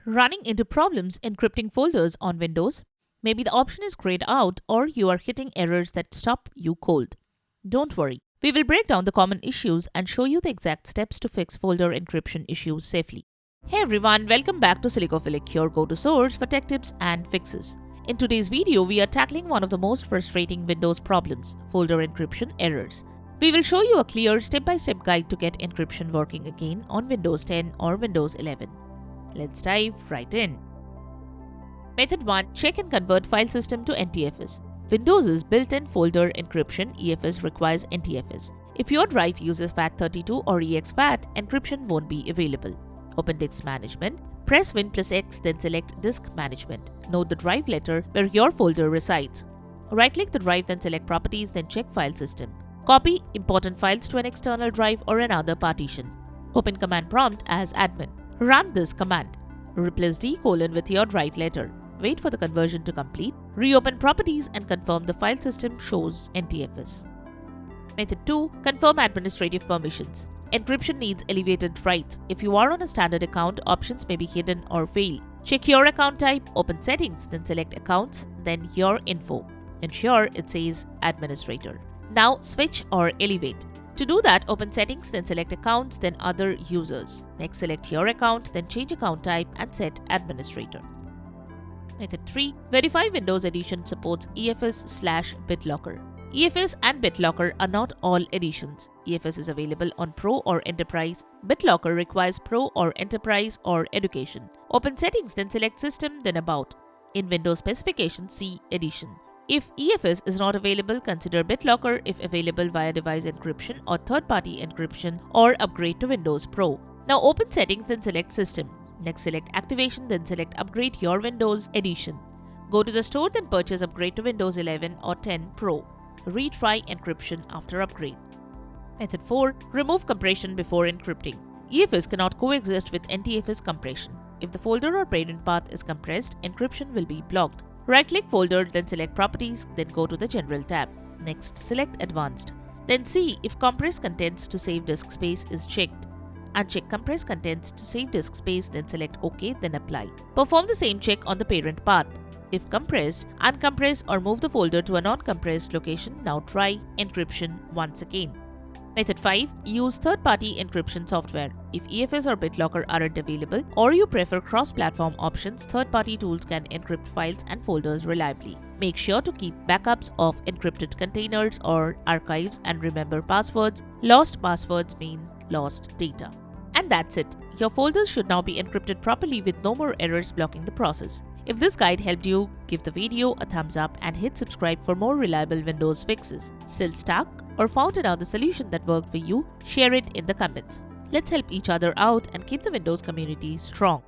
Running into problems encrypting folders on Windows? Maybe the option is grayed out or you are hitting errors that stop you cold. Don't worry. We will break down the common issues and show you the exact steps to fix folder encryption issues safely. Hey everyone, welcome back to Silicophilic, your go-to source for tech tips and fixes. In today's video, we are tackling one of the most frustrating Windows problems, folder encryption errors. We will show you a clear step-by-step guide to get encryption working again on Windows 10 or Windows 11. Let's dive right in. Method 1. Check and convert file system to NTFS. Windows' built-in folder encryption EFS requires NTFS. If your drive uses FAT32 or exFAT, encryption won't be available. Open Disk Management. Press Win+X, then select Disk Management. Note the drive letter where your folder resides. Right-click the drive, then select Properties, then check File System. Copy important files to an external drive or another partition. Open Command Prompt as admin. Run this command. Replace D: with your drive letter. Wait for the conversion to complete. Reopen Properties and confirm the file system shows NTFS. Method 2. Confirm administrative permissions. Encryption needs elevated rights. If you are on a standard account, options may be hidden or fail. Check your account type, open Settings, then select Accounts, then Your Info. Ensure it says Administrator. Now switch or elevate. To do that, open Settings, then select Accounts, then Other Users. Next, select your account, then change account type and set Administrator. Method 3. Verify Windows Edition supports EFS/BitLocker. EFS and BitLocker are not all editions. EFS is available on Pro or Enterprise. BitLocker requires Pro or Enterprise or Education. Open Settings, then select System, then About. In Windows Specifications, see Edition. If EFS is not available, consider BitLocker if available via device encryption or third-party encryption, or upgrade to Windows Pro. Now open Settings, then select System. Next, select Activation, then select Upgrade your Windows Edition. Go to the store, then purchase Upgrade to Windows 11 or 10 Pro. Retry encryption after upgrade. Method 4. Remove compression before encrypting. EFS cannot coexist with NTFS compression. If the folder or parent path is compressed, encryption will be blocked. Right-click Folder, then select Properties, then go to the General tab. Next, select Advanced. Then see if Compress Contents to save disk space is checked. Uncheck Compress Contents to save disk space, then select OK, then Apply. Perform the same check on the parent path. If compressed, uncompress or move the folder to a non-compressed location. Now try encryption once again. Method 5. Use third-party encryption software. If EFS or BitLocker aren't available, or you prefer cross-platform options, third-party tools can encrypt files and folders reliably. Make sure to keep backups of encrypted containers or archives and remember passwords. Lost passwords mean lost data. And that's it. Your folders should now be encrypted properly with no more errors blocking the process. If this guide helped you, give the video a thumbs up and hit subscribe for more reliable Windows fixes. Still stuck or found another solution that worked for you? Share it in the comments. Let's help each other out and keep the Windows community strong.